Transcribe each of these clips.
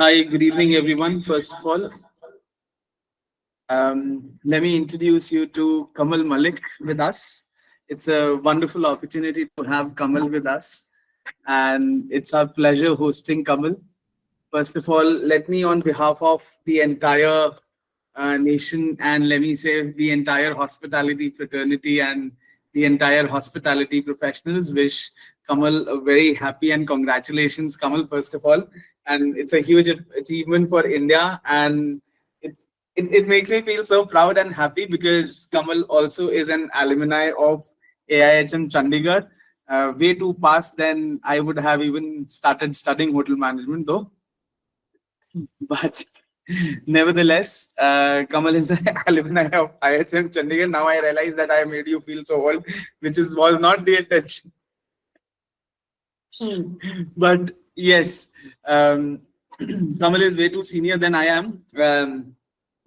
Hi, good evening, everyone. First of all, let me introduce you to Kamal Malik with us. It's a wonderful opportunity to have Kamal with us, and it's our pleasure hosting Kamal. First of all, let me, on behalf of the entire nation, and let me say the entire hospitality fraternity and the entire hospitality professionals, wish Kamal a very happy and congratulations, Kamal, first of all. And it's a huge achievement for India, and it's it makes me feel so proud and happy because Kamal also is an alumni of AIHM Chandigarh. Way too past than I would have even started studying hotel management, though. But nevertheless, Kamal is an alumni of ISM Chandigarh. Now I realize that I made you feel so old, which is was not the intention. But yes, Kamal is way too senior than I am.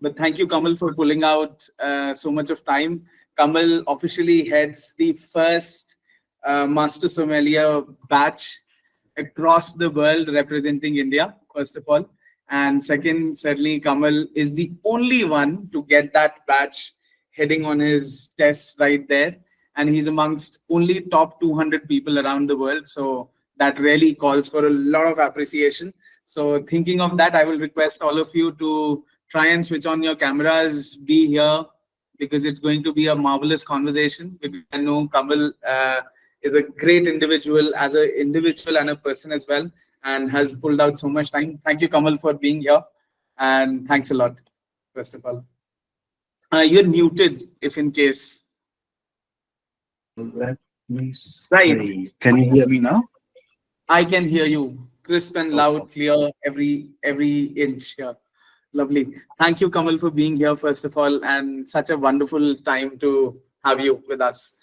But thank you, Kamal, for pulling out so much of time. Kamal officially heads the first Master Sommelier batch across the world representing India, first of all. And second, certainly, Kamal is the only one to get that batch heading on his test right there. And he's amongst only top 200 people around the world. So that really calls for a lot of appreciation. So thinking of that, I will request all of you to try and switch on your cameras, be here, because it's going to be a marvelous conversation. Because I know Kamal is a great individual as an individual and a person as well, and has pulled out so much time. Thank you, Kamal, for being here, and thanks a lot, first of all. You're muted, if in case. Let me Right. see. Can you hear me now? I can hear you crisp and Oh, loud, clear, every inch here. Lovely. Thank you, Kamal, for being here, first of all, and such a wonderful time to have you with us.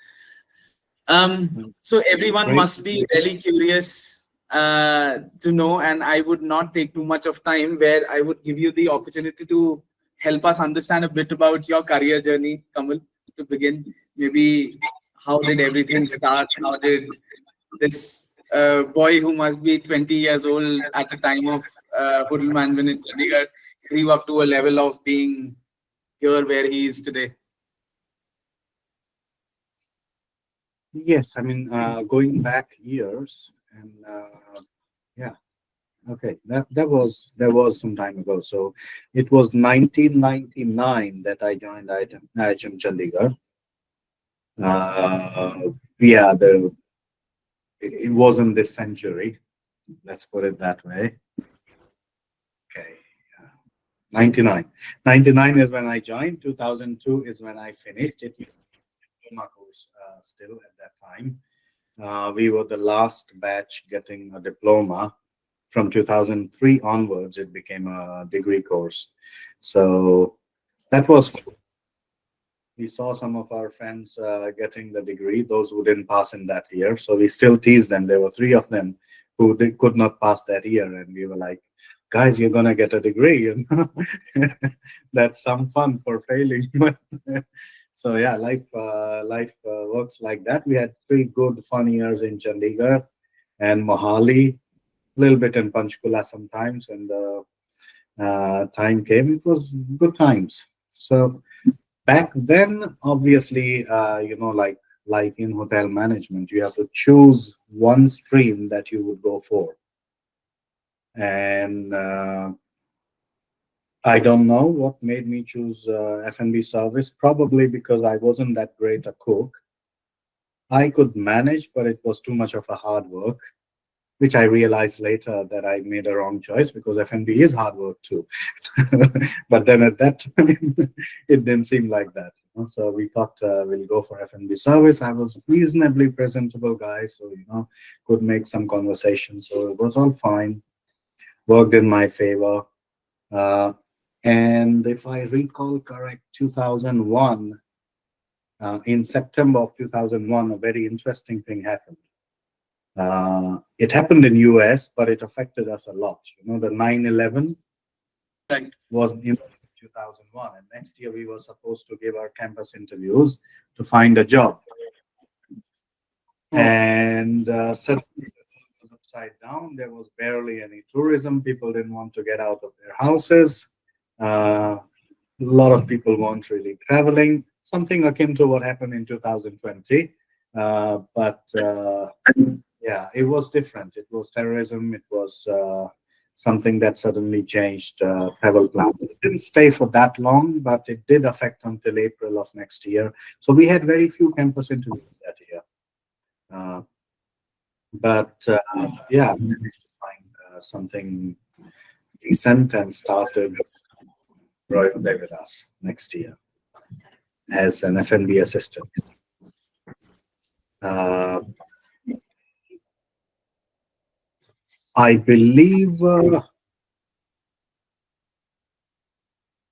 So everyone great. must be really curious to know, and I would not take too much of time where I would give you the opportunity to help us understand a bit about your career journey, Kamal, to begin. Maybe how did everything start? How did this boy who must be 20 years old at the time of hotel management in Chandigarh grew up to a level of being here where he is today? Yes, I mean, going back years, and yeah, okay, that was some time ago. So it was 1999 that I joined IHM Chandigarh. Yeah, it wasn't this century. Let's put it that way. Okay, 99. 99 is when I joined. 2002 is when I finished it. Diploma course still at that time. We were the last batch getting a diploma. From 2003 onwards, it became a degree course. So that was, we saw some of our friends getting the degree, those who didn't pass in that year. So we still teased them. There were three of them who could not pass that year. And we were like, guys, you're going to get a degree. You know? That's some fun for failing. So yeah, life works like that. We had three good fun years in Chandigarh and Mohali, a little bit in Panchkula sometimes when the time came. It was good times. So back then, obviously, like in hotel management, you have to choose one stream that you would go for. And I don't know what made me choose F&B service. Probably because I wasn't that great a cook. I could manage, but it was too much of a hard work, which I realized later that I made a wrong choice because F&B is hard work too. But then at that time, it didn't seem like that. You know? So we thought we'll go for F&B service. I was reasonably presentable guy, so could make some conversation. So it was all fine. Worked in my favor. And if I recall correct, 2001, in September of 2001, a very interesting thing happened. It happened in US, but it affected us a lot. The 9/11 Right. was in 2001, and next year we were supposed to give our campus interviews to find a job. And suddenly the world was upside down. There was barely any tourism. People didn't want to get out of their houses. A lot of people weren't really traveling, something akin to what happened in 2020. But yeah, it was different. It was terrorism. It was something that suddenly changed travel plans. It didn't stay for that long, but it did affect until April of next year. So we had very few campus interviews that year. But yeah, managed to find something decent and started Royal Day with us next year as an F&B assistant. I believe,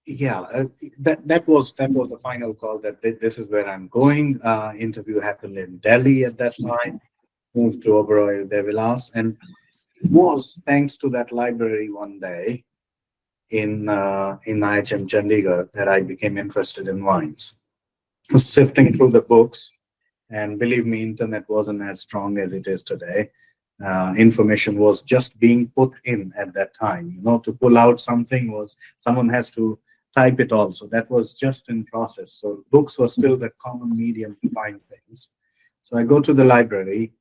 yeah, that was the final call that this is where I'm going. Interview happened in Delhi at that time. Moved to Oberoi De Vilas, and it was thanks to that library one day in IHM Chandigarh that I became interested in wines. Was sifting through the books, and believe me, internet wasn't as strong as it is today. Information was just being put in at that time. You know, to pull out something was someone has to type it all. So that was just in process. So books were still the common medium to find things. So I go to the library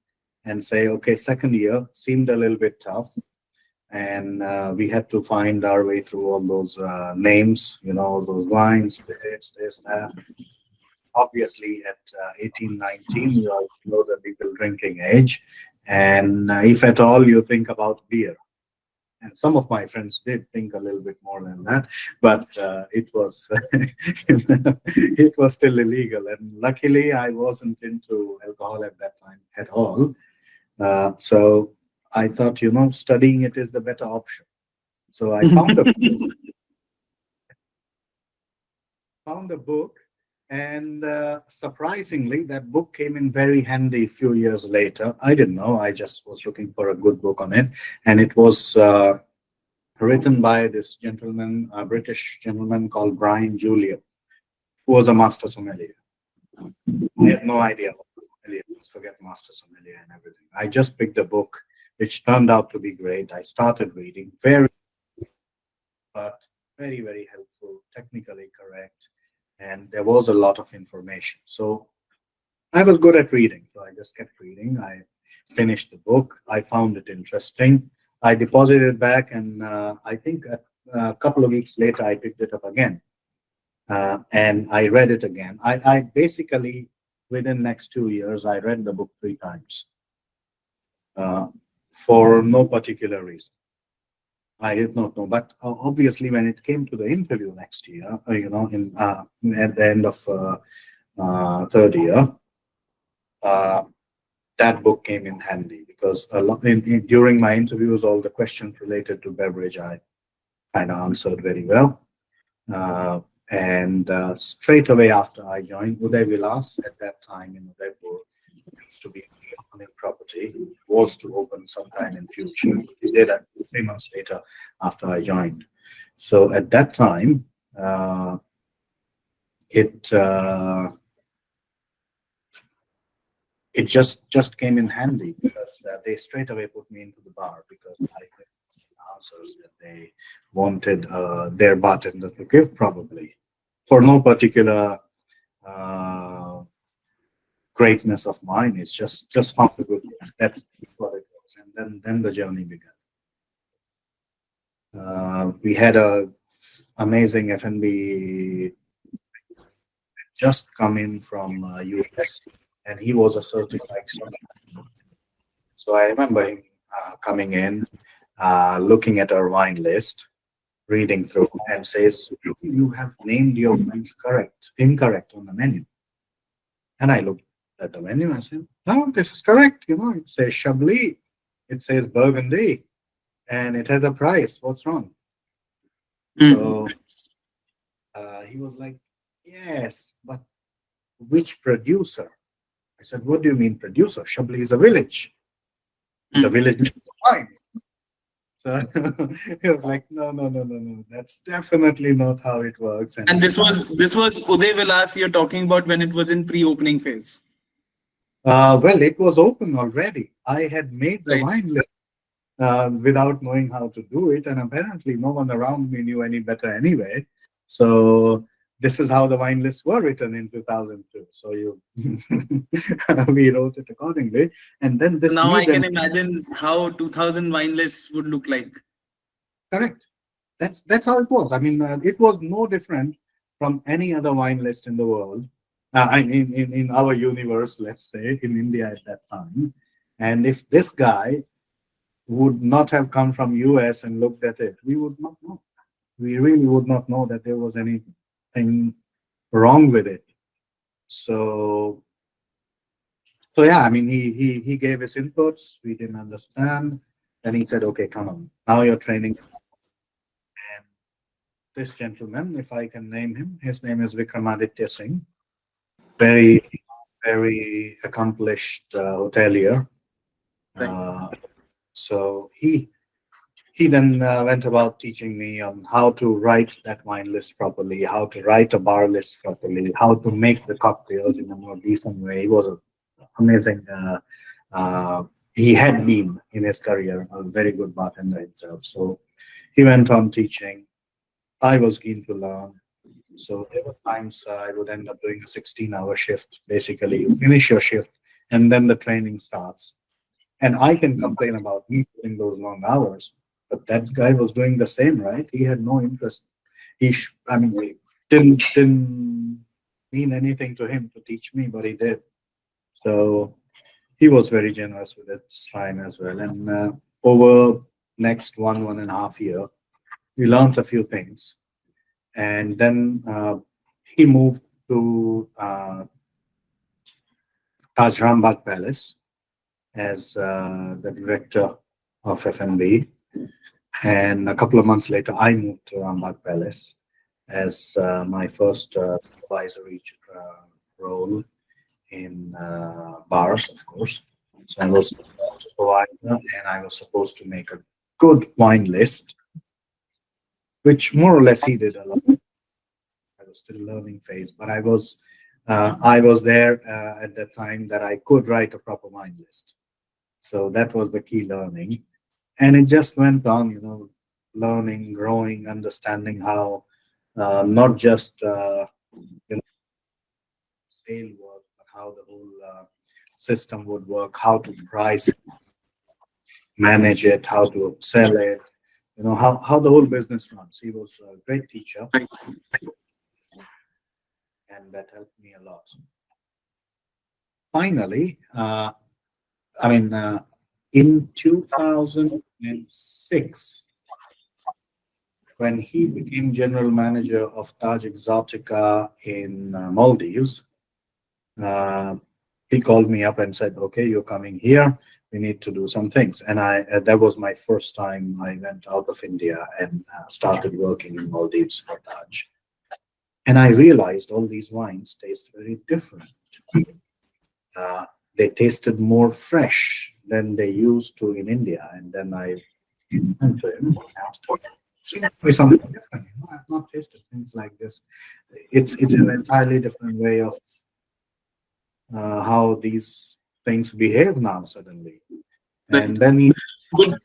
and say, okay, second year seemed a little bit tough. And we had to find our way through all those names, you know, all those wines, this, that. Obviously, at 18, 19, you are below the legal drinking age. And if at all, you think about beer. And some of my friends did think a little bit more than that, but it was it was still illegal. And luckily, I wasn't into alcohol at that time at all. So I thought, you know, studying it is the better option. So I found a book, and surprisingly, that book came in very handy a few years later. I didn't know. I just was looking for a good book on it, and it was written by this gentleman, a British gentleman called Brian Julian, who was a master sommelier. I had no idea what sommelier was. Forget master sommelier and everything. I just picked a book, which turned out to be great. I started reading, very helpful, technically correct, and there was a lot of information. So I was good at reading, so I just kept reading. I finished the book. I found it interesting. I deposited it back, and I think a couple of weeks later, I picked it up again, and I read it again. I basically, within the next 2 years, I read the book 3 times for no particular reason. I did not know, but obviously, when it came to the interview next year, you know, at the end of third year, that book came in handy because a lot during my interviews, all the questions related to beverage, I kind of answered very well. And straight away after I joined, Uday Vilas at that time in Udaipur used to be a property, was to open sometime in future. He did it 3 months later after I joined. So at that time, it just came in handy because they straight away put me into the bar because I had answers that they wanted their bartender to give, probably for no particular greatness of mine. It's just found a good. That's what it was, and then the journey began. We had a amazing F&B just come in from US, and he was a certified sommelier. So I remember him coming in, looking at our wine list, reading through, and says, "You have named your wines incorrect on the menu." And I looked at the menu and said, "No, this is correct. You know, it says Chablis, it says Burgundy, and it has a price. What's wrong?" So he was like, "Yes, but which producer?" I said, "What do you mean producer? Chablis is a village. The village is wine." So he was like, no, that's definitely not how it works. And this was Uday Vilas you're talking about when it was in pre-opening phase. Well, it was open already. I had made the wine list without knowing how to do it. And apparently, no one around me knew any better anyway. So this is how the wine lists were written in 2002. So we wrote it accordingly. And then So this now new I can gen, imagine how 2000 wine lists would look like. correct. That's how it was. I mean, it was no different from any other wine list in the world, in our universe, let's say, in India at that time. And if this guy would not have come from US and looked at it, we would not know. We really would not know that there was anything wrong with it. So, so yeah, I mean, he gave his inputs. We didn't understand. Then he said, "Okay, come on, now you're training." And this gentleman, if I can name him, his name is Vikramaditya Singh. Very, very accomplished hotelier. Right. So he then went about teaching me on how to write that wine list properly, how to write a bar list properly, how to make the cocktails in a more decent way. He was an amazing. He had been in his career a very good bartender himself. So he went on teaching. I was keen to learn. So there were times I would end up doing a 16-hour shift. Basically, you finish your shift and then the training starts. And I can complain about me doing those long hours, but that guy was doing the same, right? He had no interest. I mean, it didn't mean anything to him to teach me, but he did. So he was very generous with his time as well. And over next 1.5 year, we learned a few things. And then he moved to Taj Rambagh Palace as the director of F&B. And a couple of months later, I moved to Rambagh Palace as my first supervisory role in bars, of course. So I was a supervisor and I was supposed to make a good wine list, which more or less he did a lot. I was still learning phase, but I was there at that time that I could write a proper wine list. So that was the key learning. And it just went on, learning, growing, understanding how not just sale work, but how the whole system would work, how to price, manage it, how to sell it, how the whole business runs. He was a great teacher, and that helped me a lot. Finally, in 2006, when he became general manager of Taj Exotica in Maldives, he called me up and said, "Okay, you're coming here. We need to do some things." And that was my first time I went out of India and started working in Maldives for Taj. And I realized all these wines taste very different. They tasted more fresh than they used to in India. And then I went to him and asked him, "Seems to be something different. I've not tasted things like this. It's an entirely different way of how these things behave now suddenly." Right. And then he, Good.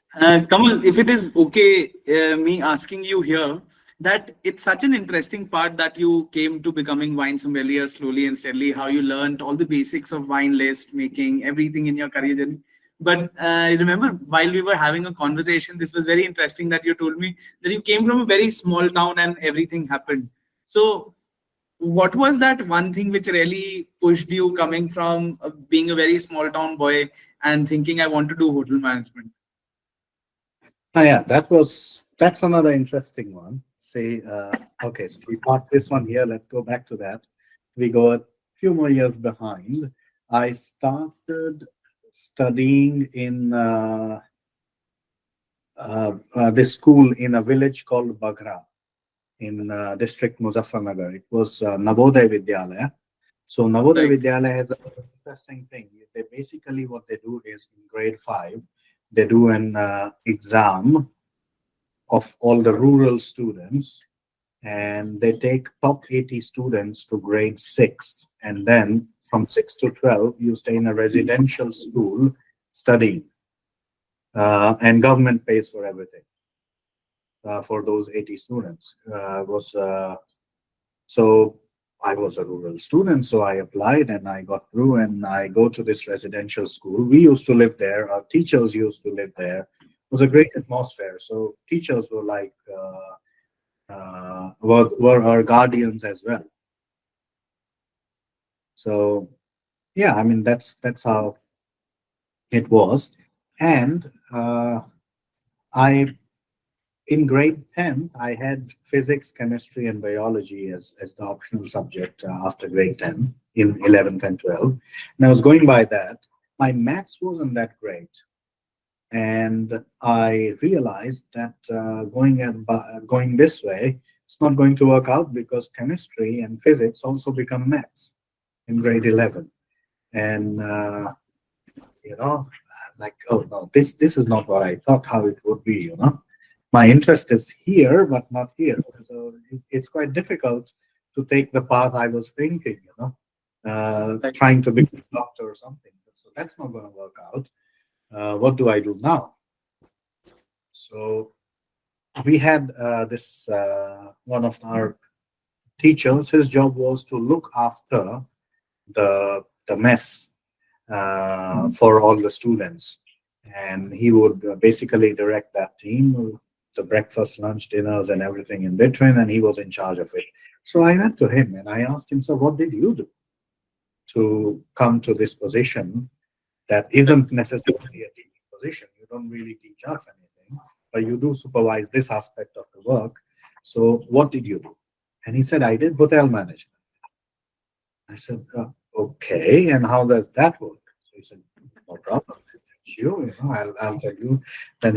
Kamal, if it is okay, me asking you here, that it's such an interesting part that you came to becoming wine sommelier slowly and steadily, how you learned all the basics of wine list making, everything in your career journey. But I remember while we were having a conversation, this was very interesting that you told me that you came from a very small town and everything happened. So what was that one thing which really pushed you coming from being a very small town boy and thinking I want to do hotel management? yeah, that's another interesting one. Say, okay, so we got this one here. Let's go back to that. We go a few more years behind. I started studying in this school in a village called Baghra in district Muzaffarnagar. It was Navodaya Vidyalaya. So Navodaya Right. Vidyalaya has an interesting thing. They basically what they do is in grade 5, they do an exam of all the rural students, and they take top 80 students to grade 6, and then from 6 to 12 you stay in a residential school studying. and government pays for everything for those 80 students. Was So I was a rural student, so I applied and I got through, and I go to this residential school. We used to live there. Our teachers used to live there. It was a great atmosphere. So teachers were like were our guardians as well. So yeah, I mean that's how it was. And I in grade 10, I had physics, chemistry, and biology as the optional subject after grade 10 in 11th and 12th. And I was going by that. My maths wasn't that great. And I realized that going this way, it's not going to work out because chemistry and physics also become maths in grade 11. And, you know, like, oh no, this is not what I thought how it would be, my interest is here, but not here. So it's quite difficult to take the path I was thinking, trying to become a doctor or something. So that's not going to work out. What do I do now? So we had this one of our teachers. His job was to look after the mess for all the students, and he would basically direct that team, the breakfast, lunch, dinners, and everything in between, and he was in charge of it. So I went to him and I asked him, so what did you do to come to this position that isn't necessarily a teaching position? You don't really teach us anything, but you do supervise this aspect of the work. So what did you do? And he said, I did hotel management. I said, okay, and how does that work? So he said, no problem. I'll tell you. Then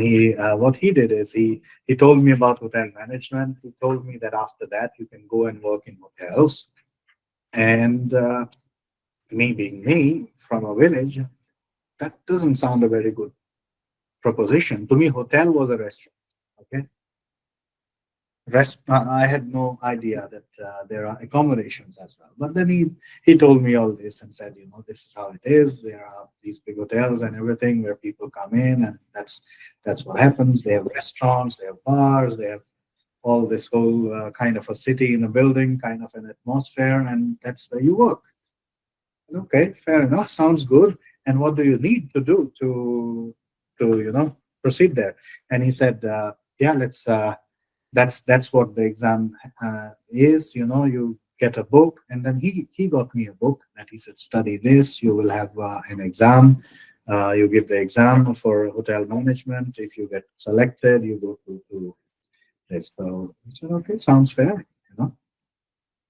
what he did is he told me about hotel management. He told me that after that you can go and work in hotels. And me being me from a village, that doesn't sound a very good proposition. To me, hotel was a restaurant. Okay. I had no idea that there are accommodations as well. But then he told me all this and said, this is how it is. There are these big hotels and everything where people come in, and that's what happens. They have restaurants, they have bars, they have all this whole kind of a city in a building, kind of an atmosphere, and that's where you work. Okay, fair enough. Sounds good. And what do you need to do to proceed there? And he said, yeah, let's. That's what the exam is. You get a book, and then he got me a book that he said, study this. You will have an exam. You give the exam for hotel management. If you get selected, you go through to this. So I said, okay, sounds fair.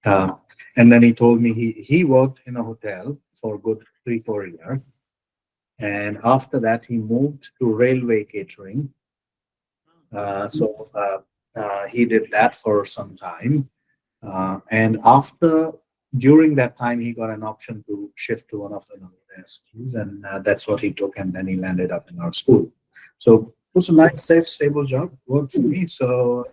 And then he told me he worked in a hotel for a good 3-4 years, and after that he moved to railway catering. He did that for some time. And during that time, he got an option to shift to one of the Navodaya schools, and that's what he took. And then he landed up in our school. So it was a nice, safe, stable job. Worked for me. So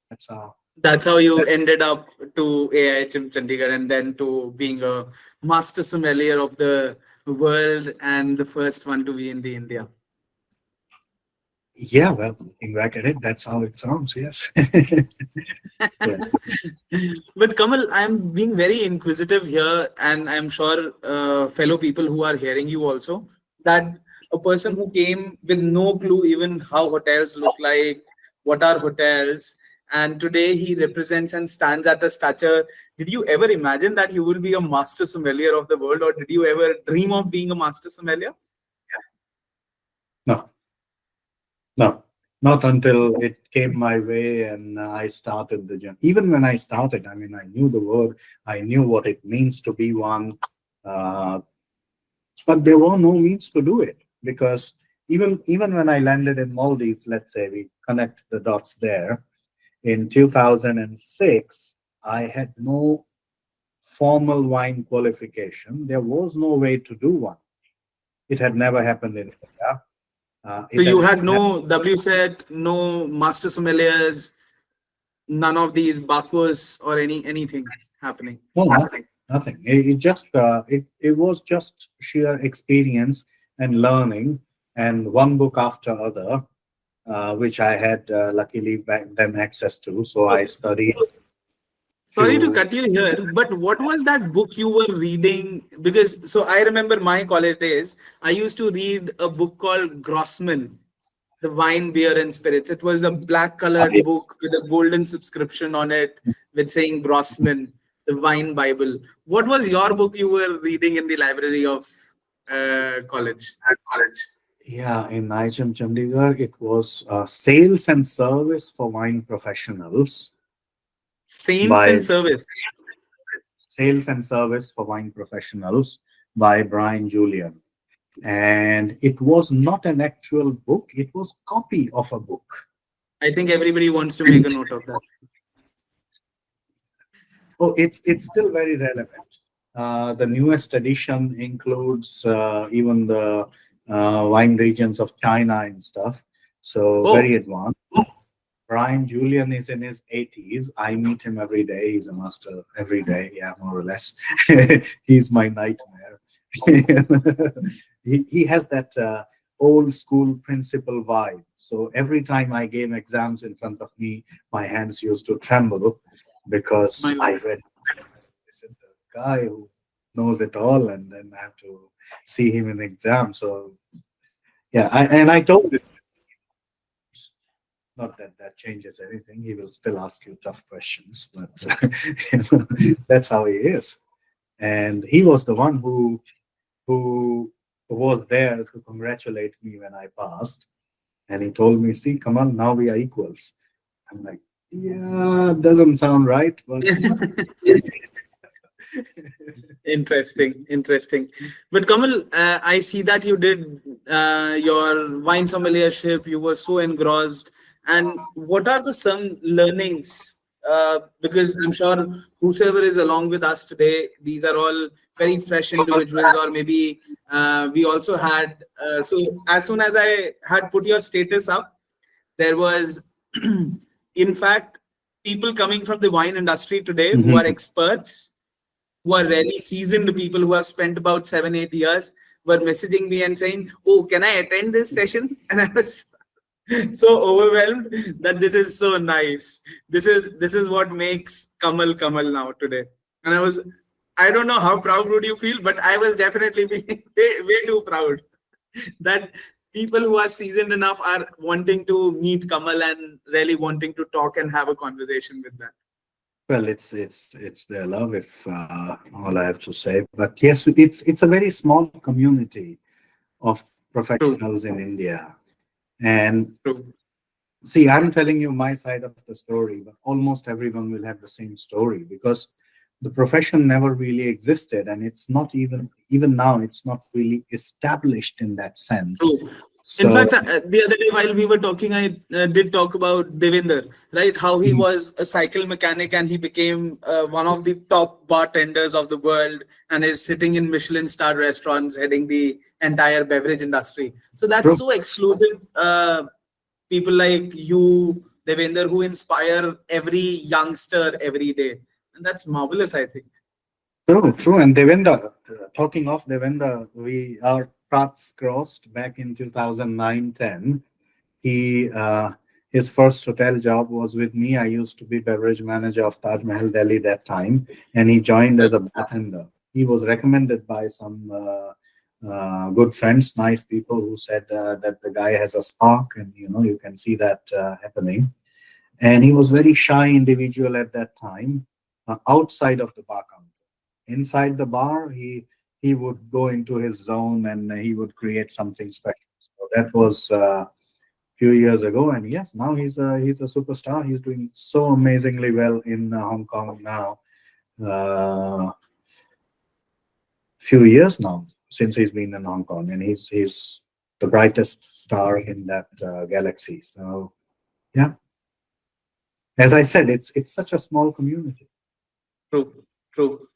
that's how. That's how you ended up to AIHM Chandigarh, and then to being a master sommelier of the world and the first one to be in the India. Yeah, well, looking back at it, that's how it sounds. Yes. Yeah. But Kamal, I'm being very inquisitive here, and I'm sure fellow people who are hearing you also, that a person who came with no clue even how hotels look like, what are hotels, and today he represents and stands at a stature. Did you ever imagine that you will be a master sommelier of the world, or did you ever dream of being a master sommelier? No. No, not until it came my way and I started the journey. Even when I started, I mean, I knew the word, I knew what it means to be one, but there were no means to do it, because even when I landed in Maldives, let's say we connect the dots there, in 2006, I had no formal wine qualification. There was no way to do one. It had never happened in India. So you had no WSET, no master sommeliers, none of these Bakus or anything happening. No, nothing. It was just sheer experience and learning and one book after other, which I had luckily back then access to. So I studied Sorry to to. cut you here, but what was that book you were reading? Because so I remember my college days, I used to read a book called Grossman, The Wine, Beer, and Spirits. It was a black colored book with a golden subscription on it with saying Grossman, the Wine Bible. What was your book you were reading in the library of college? Yeah, in IHM Chandigarh, it was Sales and Service for Wine Professionals Saints by and Service. Sales and Service for Wine Professionals by Brian Julian. And it was not an actual book, it was copy of a book. I think everybody wants to make a note of that. Oh, it's still very relevant. The newest edition includes even the wine regions of China and stuff. So very Oh, advanced. Brian Julian is in his 80s. I meet him every day. He's a master every day. Yeah, more or less. He's my nightmare. He has that old school principal vibe. So every time I gave exams in front of me, my hands used to tremble because my I God. read this is the guy who knows it all, and then I have to see him in exam. So yeah, I told him, not that that changes anything. He will still ask you tough questions, but that's how he is. And he was the one who was there to congratulate me when I passed. And he told me, "See, Kamal, now we are equals." I'm like, "Yeah, doesn't sound right, but Interesting, interesting. But Kamal, I see that you did your wine sommeliership. You were so engrossed. And what are the some learnings? Because I'm sure whosoever is along with us today, these are all very fresh individuals, or maybe we also had. So as soon as I had put your status up, there was, in fact, people coming from the wine industry today who are Mhm. experts, who are really seasoned people who have spent about 7 8 years, were messaging me and saying, "Oh, can I attend this session?" And I was so overwhelmed that this is so nice. This is what makes Kamal now today. And I don't know how proud would you feel, but I was definitely feeling way too proud that people who are seasoned enough are wanting to meet Kamal and really wanting to talk and have a conversation with them. Well, it's their love, if all I have to say. But yes, it's a very small community of True, professionals in India. And true. see, I'm telling you my side of the story, but almost everyone will have the same story because the profession never really existed, and it's not even now, it's not really established in that sense. True. In So fact, the other day while we were talking, I did talk about Devinder, right? How he was a cycle mechanic and he became one of the top bartenders of the world and is sitting in Michelin star restaurants, heading the entire beverage industry. So that's true, so exclusive. People like you, Devinder, who inspire every youngster every day. And that's marvelous, I think. true. And Devendra, talking of Devendra, we our paths crossed back in 2009-10. He his first hotel job was with me. I used to be beverage manager of Taj Mahal Delhi that time, and he joined as a bartender. He was recommended by some good friends, nice people who said that the guy has a spark, and you can see that happening. And he was very shy individual at that time, outside of the bar counter. Inside the bar, he would go into his zone and he would create something special. So that was. Few years ago, and yes, now he's a superstar. He's doing so amazingly well in Hong Kong now. Few years now since he's been in Hong Kong, and he's the brightest star in that galaxy. So yeah, as I said, it's such a small community. True, true.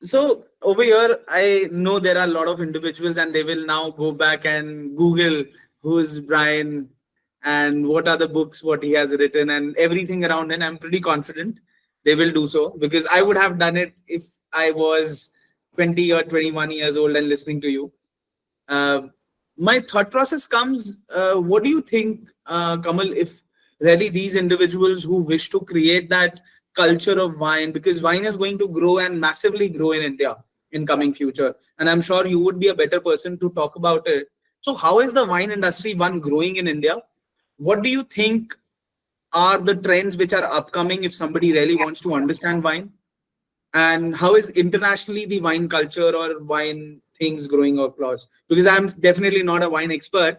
So over here, I know there are a lot of individuals, and they will now go back and Google who's Brian and what are the books, what he has written, and everything around. And I'm pretty confident they will do so because I would have done it if I was 20 or 21 years old and listening to you. Uh, my thought process comes, what do you think, Kamal, if really these individuals who wish to create that culture of wine, because wine is going to grow and massively grow in India in coming future, and I'm sure you would be a better person to talk about it. So how is the wine industry one growing in India? What do you think are the trends which are upcoming if somebody really wants to understand wine? And how is internationally the wine culture or wine things growing across? Because I'm definitely not a wine expert,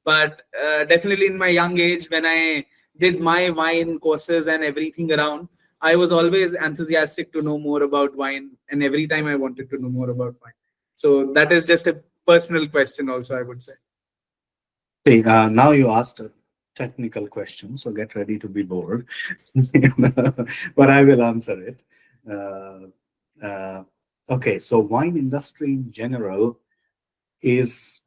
but definitely in my young age, when I did my wine courses and everything around, I was always enthusiastic to know more about wine, and every time I wanted to know more about wine. So that is just a personal question also, I would say. See, now you asked a technical question, so get ready to be bored. But I will answer it. Uh, uh, okay, so wine industry in general is,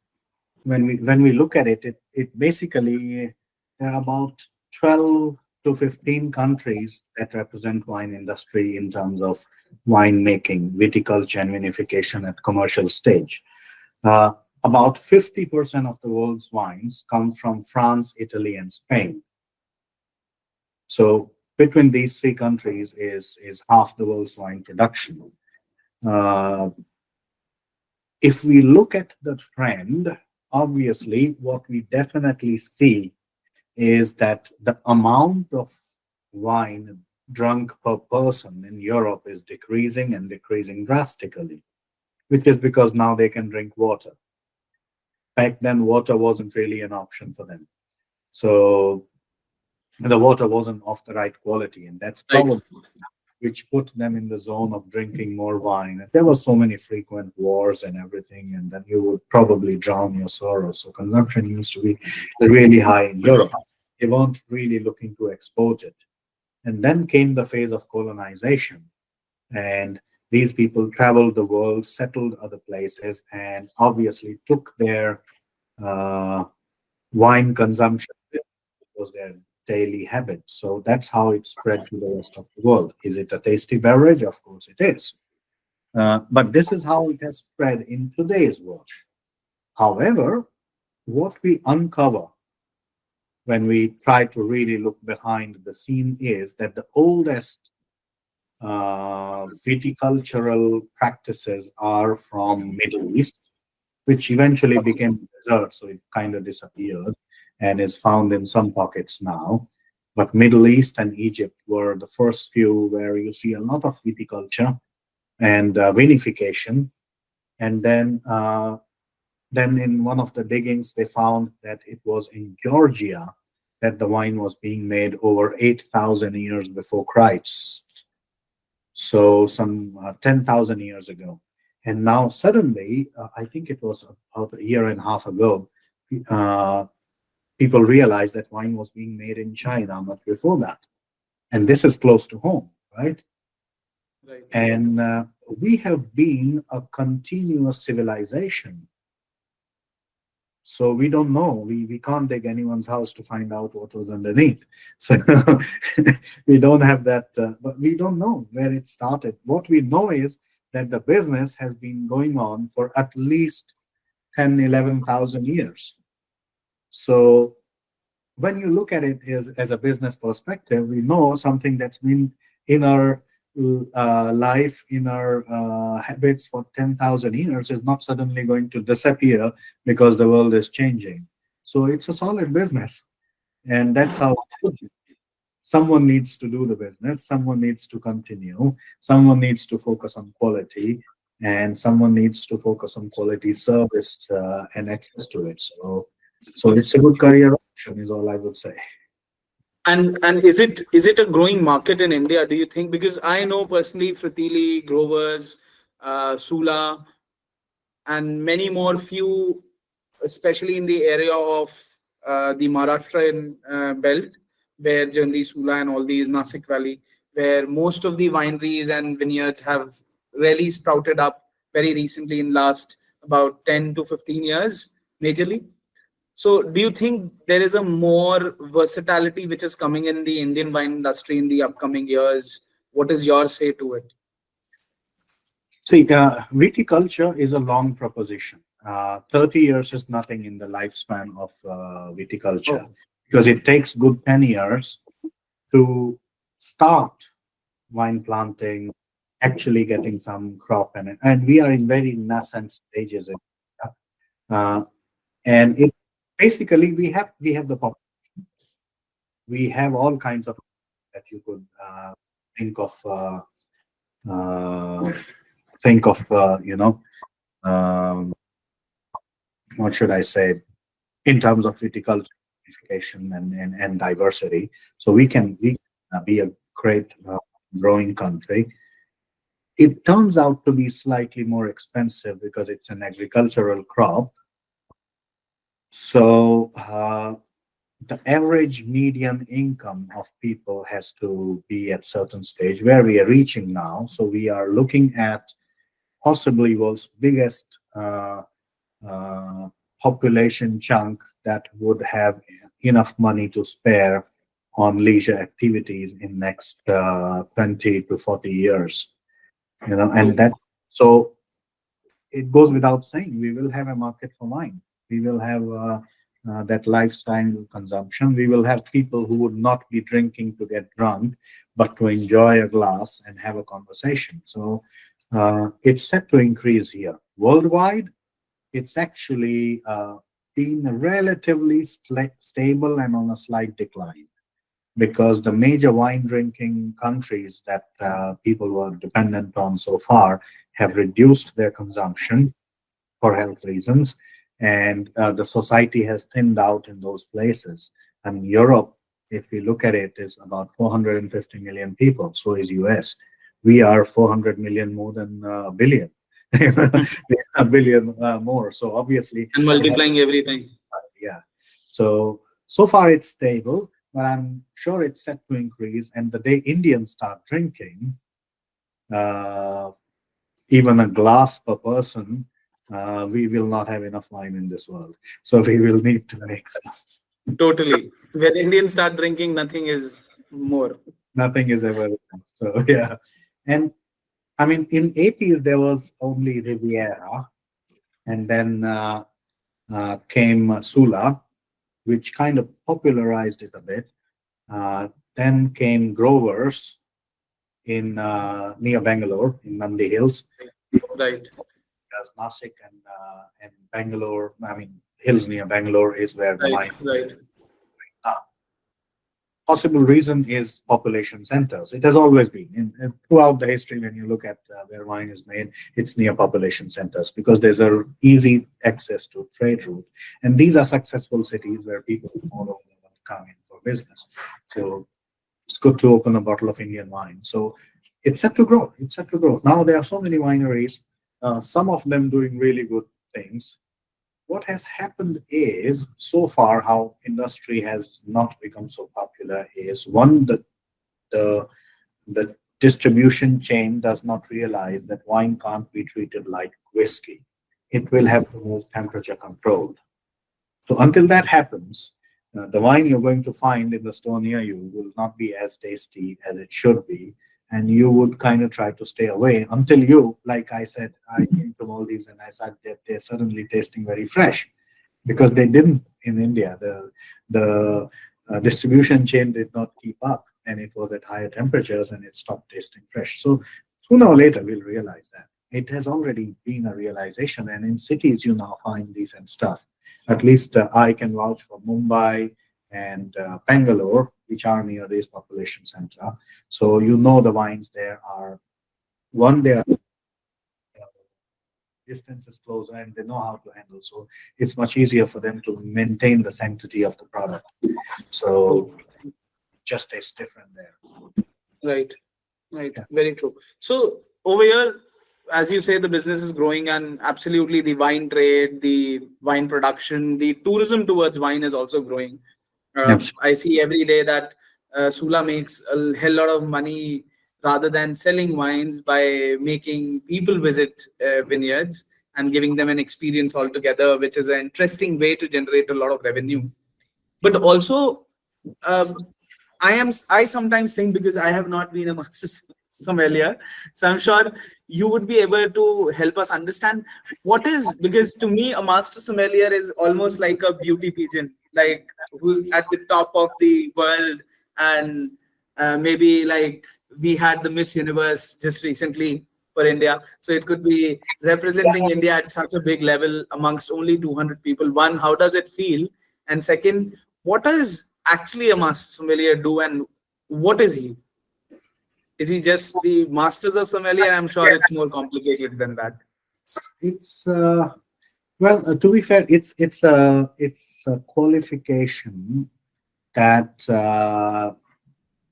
when we look at it, it basically, there are about 12 to 15 countries that represent wine industry in terms of wine making, viticulture, and vinification at commercial stage. Uh, about 50% of the world's wines come from France, Italy, and Spain. So between these three countries is half the world's wine production. Uh, if we look at the trend, obviously, what we definitely see is that the amount of wine drunk per person in Europe is decreasing and decreasing drastically, which is because now they can drink water. Back then, water wasn't really an option for them. So the water wasn't of the right quality, and that's Right. probably which put them in the zone of drinking more wine. And there were so many frequent wars and everything, and then you would probably drown your sorrows. So consumption used to be really high in Europe. They weren't really looking to export it. And then came the phase of colonization. And these people traveled the world, settled other places, and obviously took their uh, wine consumption was their daily habit. So that's how it spread to the rest of the world. Is it a tasty beverage? Of course it is. But this is how it has spread in today's world. However, what we uncover when we try to really look behind the scene is that the oldest viticultural practices are from Middle East, which eventually became desert, so it kind of disappeared and is found in some pockets now. But Middle East and Egypt were the first few where you see a lot of viticulture and vinification. And then in one of the diggings, they found that it was in Georgia that the wine was being made over 8,000 years before Christ. So some 10,000 years ago. And now suddenly, I think it was about a year and a half ago, uh, people realized that wine was being made in China much before that. And this is close to home, right? Right. And we have been a continuous civilization. So we don't know. We can't dig anyone's house to find out what was underneath. So we don't have that, but we don't know where it started. What we know is that the business has been going on for at least 10, 11,000 years. So when you look at it as a business perspective, we know something that's been in our life, in our habits for 10,000 years is not suddenly going to disappear because the world is changing. So it's a solid business. And that's how someone needs to do the business, someone needs to continue, someone needs to focus on quality, and someone needs to focus on quality service and access to it. So it's a good career option, is all I would say. And is it a growing market in India, do you think? Because I know personally Fratili, Grovers, Sula, and many more few, especially in the area of the Maharashtrian belt, where generally Sula and all these Nasik Valley, where most of the wineries and vineyards have really sprouted up very recently in last about 10 to 15 years, majorly. So, do you think there is a more versatility which is coming in the Indian wine industry in the upcoming years? What is your say to it? See, viticulture is a long proposition. 30 years is nothing in the lifespan of viticulture, Oh, because it takes good 10 years to start wine planting, actually getting some crop in it. And we are in very nascent stages. Uh, and it basically we have the we have all kinds of that you could think of uh, um, what should I say, in terms of viticulture and diversity. So we can be a great growing country. It turns out to be slightly more expensive because it's an agricultural crop. So the average median income of people has to be at certain stage where we are reaching now. So we are looking at possibly world's biggest uh, population chunk that would have enough money to spare on leisure activities in next 20 to 40 years. And true. that, so it goes without saying, we will have a market for wine. We will have that lifestyle consumption. We will have people who would not be drinking to get drunk, but to enjoy a glass and have a conversation. So it's set to increase here. Worldwide, it's actually been relatively stable and on a slight decline, because the major wine drinking countries that people were dependent on so far have reduced their consumption for health reasons, and the society has thinned out in those places. And Europe, if we look at it, is about 450 million people. So is US. We are 400 million more than a billion. A billion more. So obviously, And it has, multiplying everything. yeah. So far it's stable, but I'm sure it's set to increase. And the day Indians start drinking, uh, even a glass per person, we will not have enough wine in this world. So we will need to make some. Totally. When Indians start drinking, nothing is more. Nothing is ever enough. So yeah. And I mean, in 80s there was only Riviera, and then came Sula, which kind of popularized it a bit. Then came Grover's in near Bangalore in Nandi Hills. Right. As Nasik and Bangalore, I mean, hills near Bangalore is where the Right. wine. Right. Possible reason is population centers. It has always been throughout the history. When you look at where wine is made, it's near population centers because there's a easy access to trade route, and these are successful cities where people from all over the world come in for business. So it's good to open a bottle of Indian wine. So it's set to grow. It's set to grow. Now there are so many wineries, some of them doing really good things. What has happened is, so far, how industry has not become so popular is, one, the the distribution chain does not realize that wine can't be treated like whiskey. It will have to move temperature controlled. So until that happens, the wine you're going to find in the store near you will not be as tasty as it should be. And you would kind of try to stay away until you, like I said, I came to Maldives and I said that they're suddenly tasting very fresh, because they didn't in India. The distribution chain did not keep up, and it was at higher temperatures and it stopped tasting fresh. So sooner or later, we'll realize that. It has already been a realization, and in cities, you now find decent stuff. At least I can vouch for Mumbai and Bangalore, which are near this population center. So you know the wines there are, one, they are distance is closer and they know how to handle. So it's much easier for them to maintain the sanctity of the product. So just tastes different there. Right. Right. Yeah. Very true. So over here, as you say, the business is growing, and absolutely the wine trade, the wine production, the tourism towards wine is also growing. Absolutely. I see every day that Sula makes a hell lot of money rather than selling wines by making people visit vineyards and giving them an experience altogether, which is an interesting way to generate a lot of revenue. But also, um, I sometimes think, because I have not been a master sommelier. So I'm sure you would be able to help us understand what is, because to me, a master sommelier is almost like a beauty pageant, like who's at the top of the world. And maybe like we had the Miss Universe just recently for India. So it could be representing India at such a big level amongst only 200 people. One, how does it feel? And second, what does actually a master sommelier do, and what is he? Is he just the masters of sommelier? I'm sure it's more complicated than that. It's well, to be fair, it's a qualification that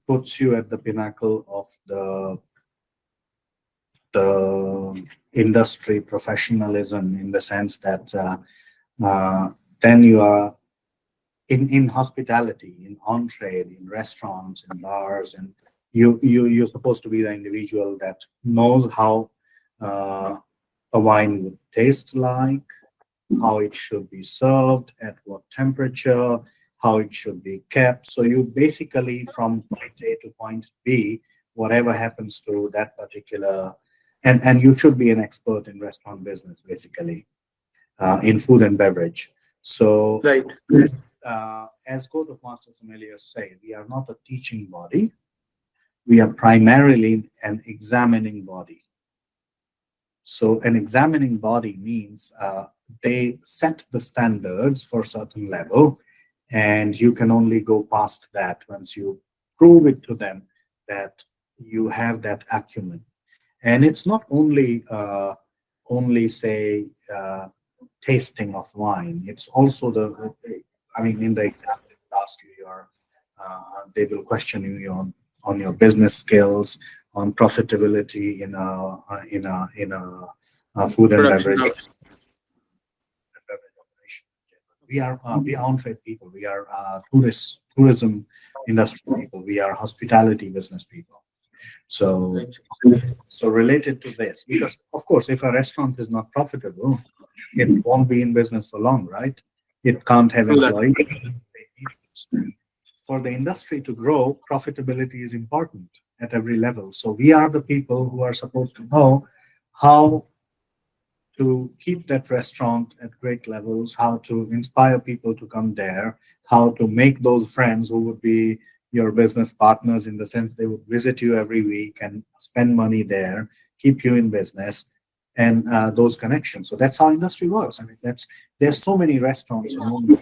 puts you at the pinnacle of the industry professionalism, in the sense that then you are in hospitality, in on trade, in restaurants, in bars, and you're supposed to be the individual that knows how uh, a wine would taste like, how it should be served, at what temperature, how it should be kept. So you basically, from point A to point B, whatever happens to that particular, and you should be an expert in restaurant business, basically, in food and beverage. So Right. as Court of Master Sommeliers say, we are not a teaching body. We are primarily an examining body. So an examining body means they set the standards for a certain level, and you can only go past that once you prove it to them that you have that acumen. And it's not only say tasting of wine. It's also I mean, in the exam, they will ask you they will question you on your business skills, on profitability in a food and Production beverage house. operation. We are on-trade people. We are tourism industry people. We are hospitality business people. So, Right. so related to this, because of course, if a restaurant is not profitable, it won't be in business for long, right? It can't have True that. employees. For the industry to grow, profitability is important at every level. So we are the people who are supposed to know how to keep that restaurant at great levels, how to inspire people to come there, how to make those friends who would be your business partners, in the sense they would visit you every week and spend money there, keep you in business, and those connections. So that's how industry works. I mean, there's so many restaurants in Mumbai,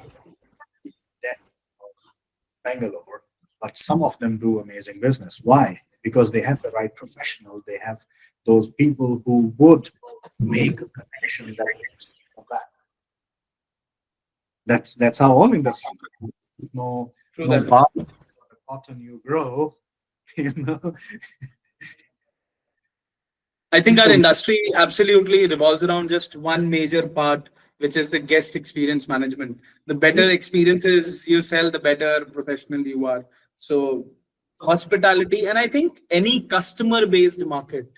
Bangalore, but some of them do amazing business. Why? Because they have the right professional. They have those people who would make a connection that makes you come back. That's how all industries work. There's True no that. bar for the cotton you grow. You know, I think our people. industry absolutely revolves around just one major part, which is the guest experience management. The better experiences you sell, the better professional you are. So, hospitality, and I think any customer based market,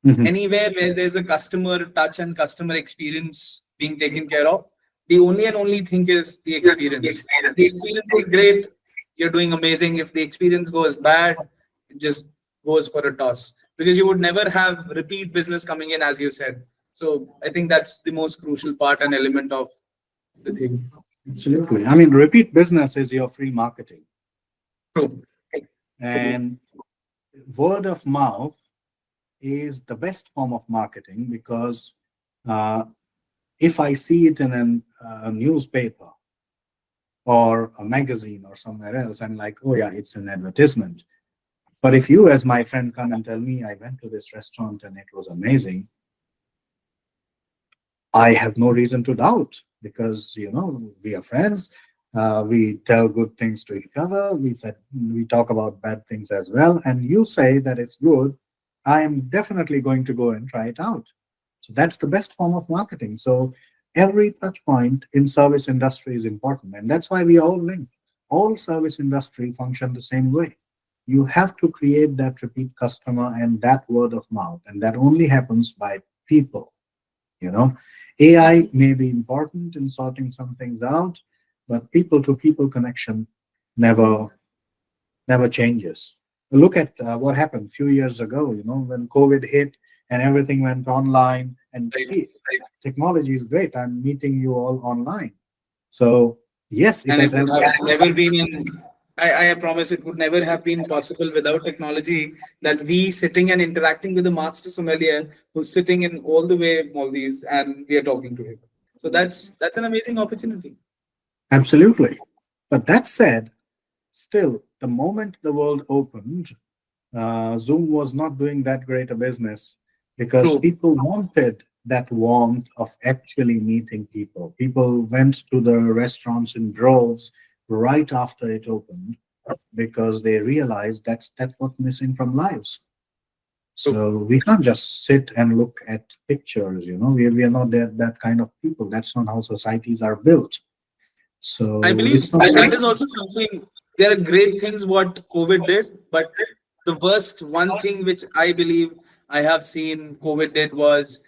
Mhm. anywhere where there's a customer touch and customer experience being taken care of, the only and only thing is the experience. If the experience is great, you're doing amazing. If the experience goes bad, it just goes for a toss, because you would never have repeat business coming in, as you said. So I think that's the most crucial part and element of the thing. Absolutely. I mean, repeat business is your free marketing, True. and word of mouth is the best form of marketing, because uh, if I see it in a newspaper or a magazine or somewhere else, I'm like, oh yeah, it's an advertisement. But if you, as my friend, come and tell me I went to this restaurant and it was amazing, I have no reason to doubt, because we are friends. We tell good things to each other. We talk about bad things as well, and you say that it's good. I am definitely going to go and try it out. So that's the best form of marketing. So every touch point in service industry is important, and that's why we are all linked. All service industry function the same way. You have to create that repeat customer and that word of mouth, and that only happens by people. You know, AI may be important in sorting some things out, but people to people connection never never changes. Look at what happened a few years ago, when COVID hit and everything went online. And Right. see, technology is great. I'm meeting you all online. So, yes, it And has it would helped. have never been in, I promise it would never have been possible without technology, that we sitting and interacting with the master sommelier who's sitting in all the way Maldives and we are talking to him. So that's an amazing opportunity. Absolutely. But that said, still, the moment the world opened, Zoom was not doing that great a business because True. people wanted that warmth of actually meeting people. People went to the restaurants in droves right after it opened because they realized that's what's missing from lives. True. So we can't just sit and look at pictures, we are not that kind of people. That's not how societies are built. I So believe it's not that is also something. There are great things what COVID did, but the worst one thing which I believe I have seen COVID did was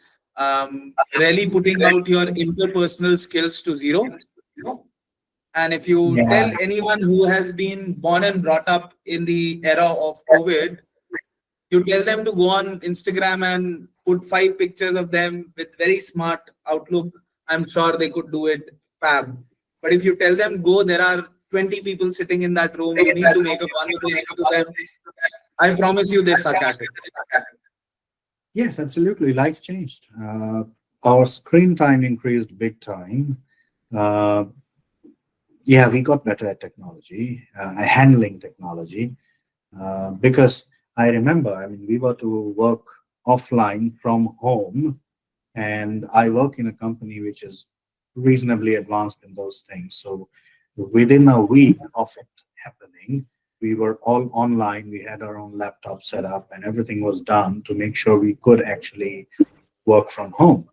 really putting out your interpersonal skills to zero. And if you yeah. tell anyone who has been born and brought up in the era of COVID, you tell them to go on Instagram and put 5 pictures of them with very smart outlook, I'm sure they could do it fab. But if you tell them go, there are 20 people sitting in that room, you need to make a conversation to them. I promise you they suck at it. Yes, absolutely. Life changed. Our screen time increased big time. Uh, yeah, we got better at technology, handling technology, because I remember, I mean, we were to work offline from home, and I work in a company which is reasonably advanced in those things. So within a week of it happening, we were all online. We had our own laptop set up, and everything was done to make sure we could actually work from home.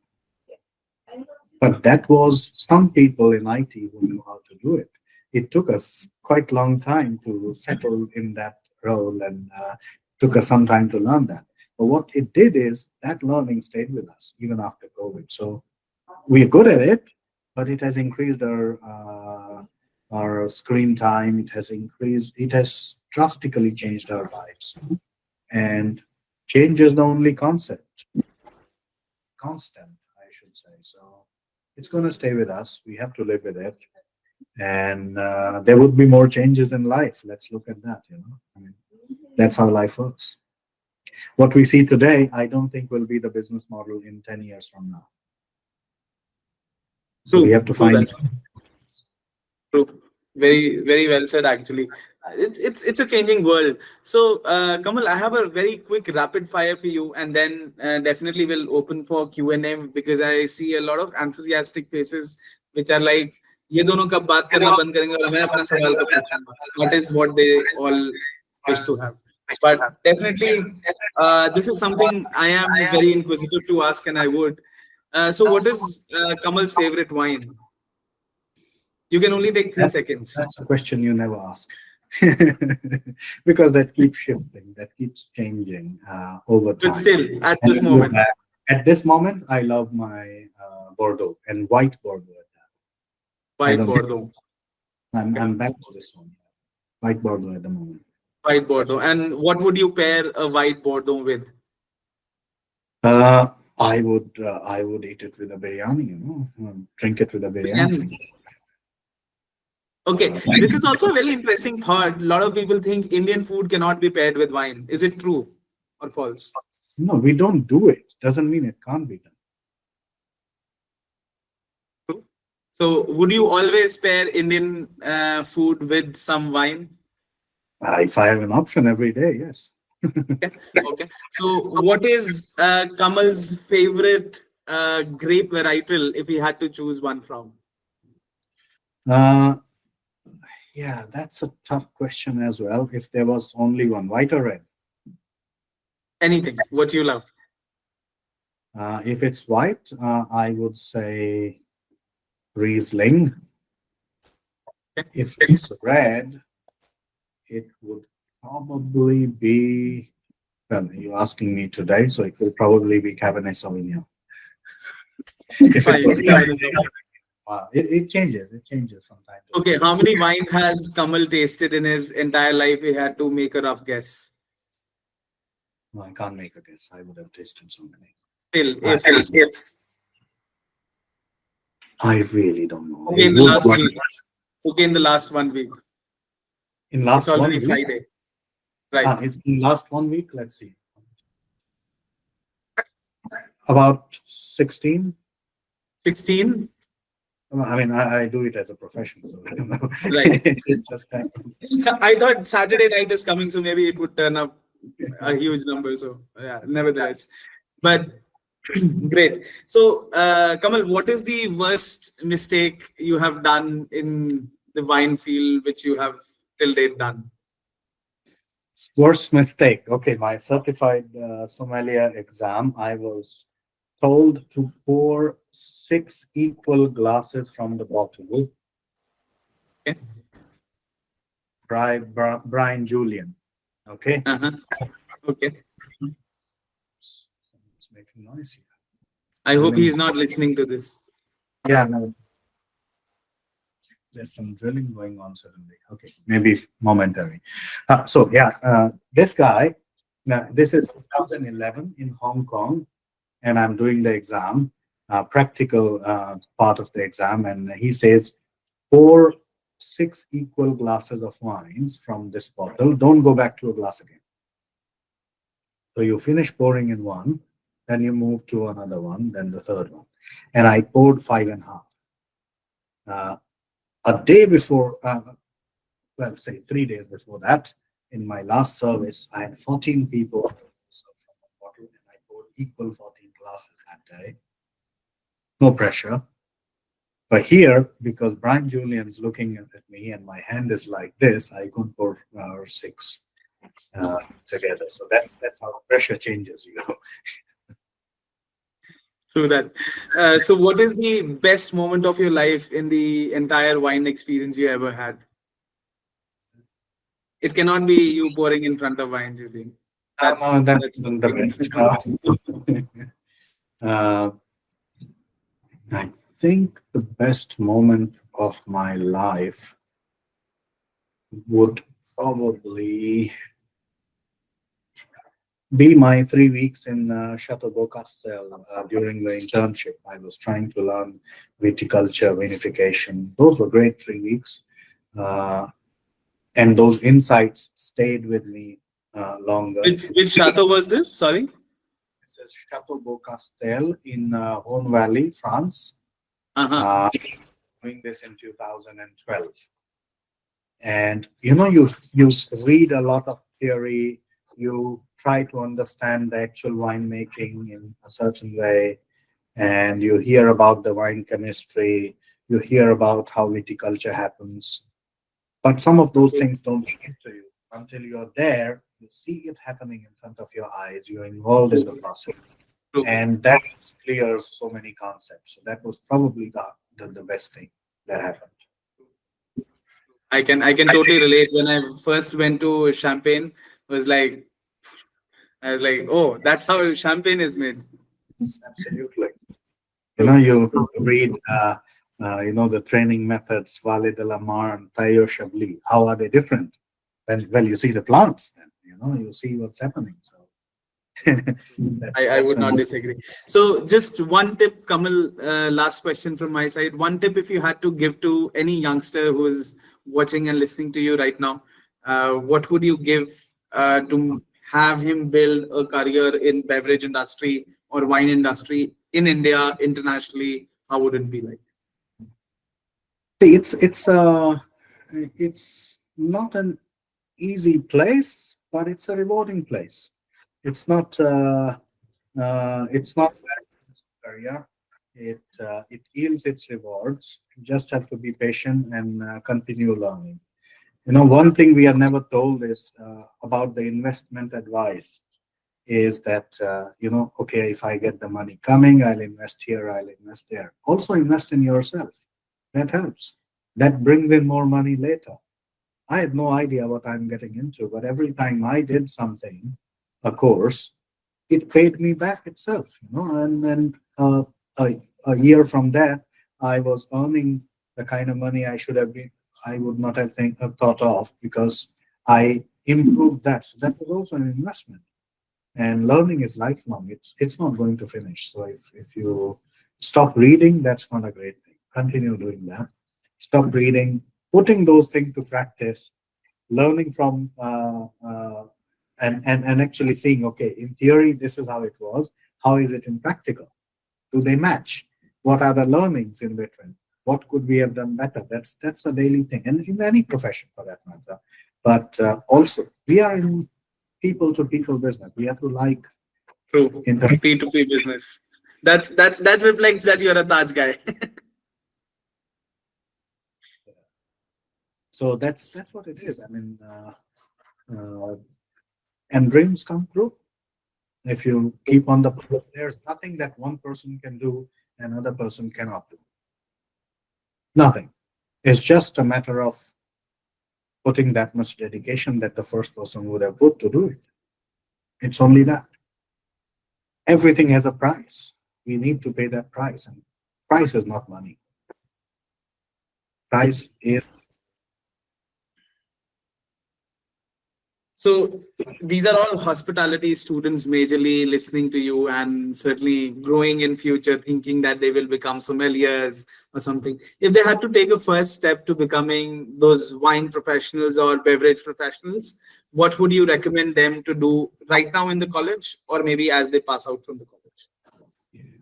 But that was some people in IT who knew how to do it. It took us quite long time to settle in that role, and took us some time to learn that. But what it did is that learning stayed with us even after COVID. So we're good at it, but it has increased our screen time. It has drastically changed our lives. And change is the only constant, I should say. So it's going to stay with us. We have to live with it. And there would be more changes in life. Let's look at that. I mean, that's how life works. What we see today, I don't think will be the business model in 10 years from now. So we True, have to true find. that. True. Very, very well said, actually. It's a changing world. So, Kamal, I have a very quick rapid fire for you, and then definitely will open for Q&A because I see a lot of enthusiastic faces which are like, ये दोनों कब बात करना बंद करेंगे और मैं अपना सवाल कब पूछूंगा. That is what they all wish to have. But definitely, this is something I am very inquisitive to ask, and I would. So, what is Kamal's favorite wine? You can only take three That, seconds. that's a question you never ask. Because that keeps shifting, that keeps changing over But time. still, at And this moment, at this moment, I love my Bordeaux and white Bordeaux at that. I white don't. Bordeaux. I'm back to this one. White Bordeaux at the moment. White Bordeaux. And what would you pair a white Bordeaux with? Uh, I would eat it with a biryani, drink it with a biryani. Biryani. Okay, this is also a very interesting thought. A lot of people think Indian food cannot be paired with wine. Is it true or false? No, we don't do it. Doesn't mean it can't be done. True. So, would you always pair Indian food with some wine? If I have an option every day, yes. Okay. Okay. So, what is Kamal's favorite grape varietal if he had to choose one from? Uh, yeah, that's a tough question as well. If there was only one, white or red? Anything. What you love? If it's white, I would say Riesling. Okay. If it's red, it would probably be. Well, you're asking me today, so it will probably be Cabernet Sauvignon. If Fine. it was Cabernet Sauvignon. it changes. It changes from time to Okay, time. how many wines has Kamal tasted in his entire life? He had to make a rough guess. No, I can't make a guess. I would have tasted so many. Still, I, if I really don't know. okay, It in the would, last week. Okay, in the last 1 week. in It's last already 1 week. Friday. Right. It's in last 1 week. Let's see. About 16. 16. I mean, I do it as a profession, so Right. it's just kind of, I thought Saturday night is coming, so maybe it would turn up a huge number. So yeah, nevertheless. But great. So Kamal, what is the worst mistake you have done in the wine field, which you have till date done? worst mistake. Okay, my certified sommelier exam, I was told to pour 6 equal glasses from the bottle. Okay. Brian Julian. Okay. Uh-huh. Okay. It's making noise here. I hope he is not listening to this. Yeah, no. There's some drilling going on suddenly. Okay, maybe momentary. This guy, now this is 2011 in Hong Kong, and I'm doing the exam, practical part of the exam, and he says, pour 6 equal glasses of wines from this bottle. Don't go back to a glass again. So you finish pouring in one, then you move to another one, then the third one. And I poured 5.5. A day before, say 3 days before that, in my last service, I had 14 people serve from one bottle, and I poured equal 14 glasses that day. No pressure. But here, because Brian Julian's looking at me and my hand is like this, I could pour 6 together. So that's how pressure changes, you know. True that. So what is the best moment of your life in the entire wine experience you ever had? It cannot be you pouring in front of wine, Julian. That That's isn't the best. Uh, I think the best moment of my life would probably be my 3 weeks in Chateau Beaucastel during the internship. I was trying to learn viticulture, vinification. Those were great 3 weeks. And those insights stayed with me longer. Which chateau was this? Sorry. This is Chateau Beaucastel in Rhone Valley, France. Uh-huh. Doing this in 2012. And you read a lot of theory, you try to understand the actual winemaking in a certain way, and you hear about the wine chemistry, you hear about how viticulture happens. But some of those things don't get to you until you're there, you see it happening in front of your eyes, you're involved in the process. True. And that clears so many concepts. So that was probably the best thing that happened. I can totally relate. When I first went to Champagne, I was like, oh, that's how champagne is made. Absolutely. You read, the training methods, Vallée de la Marne, Tailleur Chablis. How are they different? Well, you see the plants, then you see what's happening. So I would not disagree. So just one tip, Kamal, last question from my side. One tip if you had to give to any youngster who is watching and listening to you right now, what would you give to have him build a career in beverage industry or wine industry in India, internationally? How would it be like? See, it's not an easy place, but it's a rewarding place. It's not career. It yields its rewards. You just have to be patient and continue learning. One thing we are never told is about the investment advice is that, okay, if I get the money coming, I'll invest here, I'll invest there. Also invest in yourself. That helps. That brings in more money later. I had no idea what I'm getting into, but every time I did something, a course, it paid me back itself, and then a year from that, I was earning the kind of money I would not have thought of because I improved that. So that was also an investment. And learning is lifelong. It's not going to finish. So if you stop reading, that's not a great thing. Continue doing that. Stop reading, putting those things to practice, learning from and actually seeing, okay, in theory, this is how it was. How is it in practical? Do they match? What are the learnings in between? What could we have done better? That's a daily thing, and in any profession for that matter. But also, we are in people to people business. We have to like True. inter. P2P business. That reflects that you're a Taj guy. So that's what it is. I mean, and dreams come true if you keep on the. There's nothing that one person can do another person cannot do. Nothing. It's just a matter of putting that much dedication that the first person would have put to do it. It's only that. Everything has a price. We need to pay that price, and price is not money. Price is. So these are all hospitality students majorly listening to you and certainly growing in future, thinking that they will become sommeliers or something. If they had to take a first step to becoming those wine professionals or beverage professionals, what would you recommend them to do right now in the college or maybe as they pass out from the college?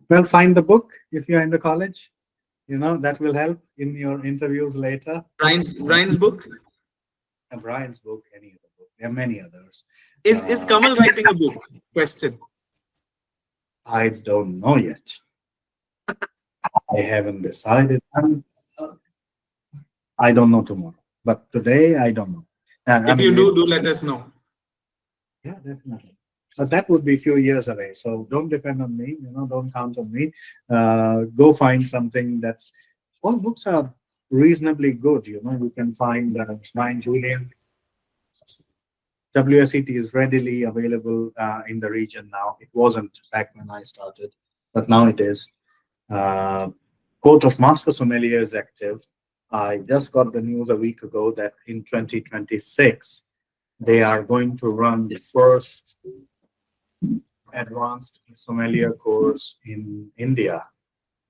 Well, find the book if you're in the college. That will help in your interviews later. Brian's book? Brian's book, any other book. There are many others. Is Kamal writing a book? Question. I don't know yet. I haven't decided. I don't know tomorrow, but today I don't know. If you do let us know. Yeah, definitely. But that would be a few years away. So don't depend on me. Don't count on me. Go find something that's. All books are reasonably good. You can find Brian Julian. WSET is readily available in the region now. It wasn't back when I started, but now it is. Court of Master Sommelier is active. I just got the news a week ago that in 2026, they are going to run the first advanced sommelier course in India.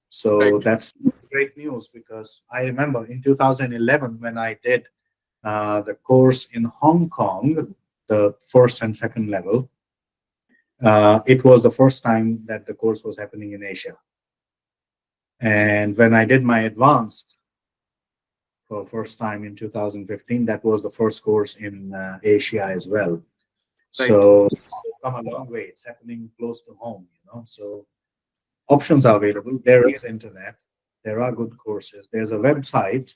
So Right. that's great news because I remember in 2011 when I did the course in Hong Kong, the first and second level, it was the first time that the course was happening in Asia. And when I did my advanced for the first time in 2015, that was the first course in Asia as well. Right. So it's come a long way. It's happening close to home, So options are available. There is internet. There are good courses. There's a website,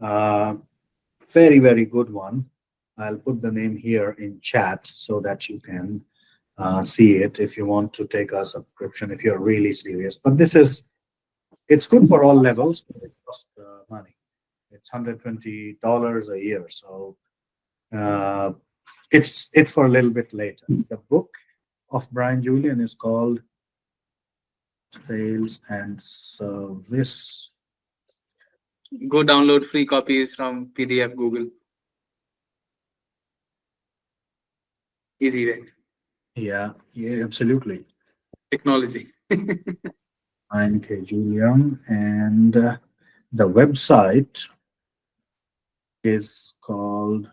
very, very good one. I'll put the name here in chat so that you can see it if you want to take a subscription, if you're really serious. But it's good for all levels, but it costs money. It's $120 a year. So it's for a little bit later. The book of Brian Julian is called Sales and Service. Go download free copies from PDF Google. Easy way. Yeah, absolutely. Technology. I'm K. Julian, and the website is called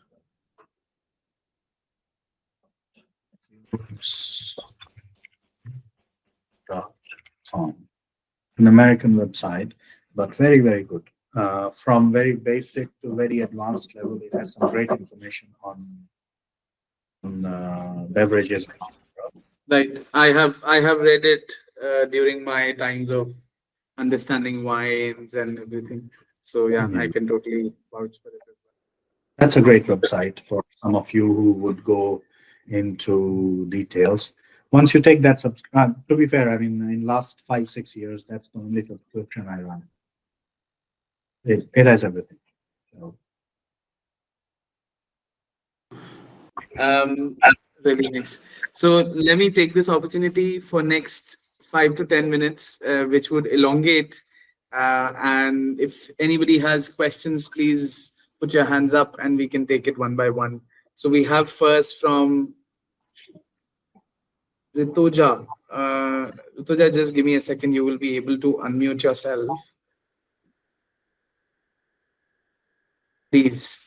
.com, an American website, but very, very good. From very basic to very advanced level, it has some great information on beverages. Right. I have read it during my times of understanding wines and everything. So yeah, I Yes. can totally vouch for it as well. That's a great website for some of you who would go into details. Once you take that to be fair, I mean, in last 5-6 years, that's the only subscription I run. It has everything. So, Really nice. So let me take this opportunity for next 5 to 10 minutes, which would elongate. And if anybody has questions, please put your hands up and we can take it one by one. So we have first from Rituja. Rituja, just give me a second. You will be able to unmute yourself. Please.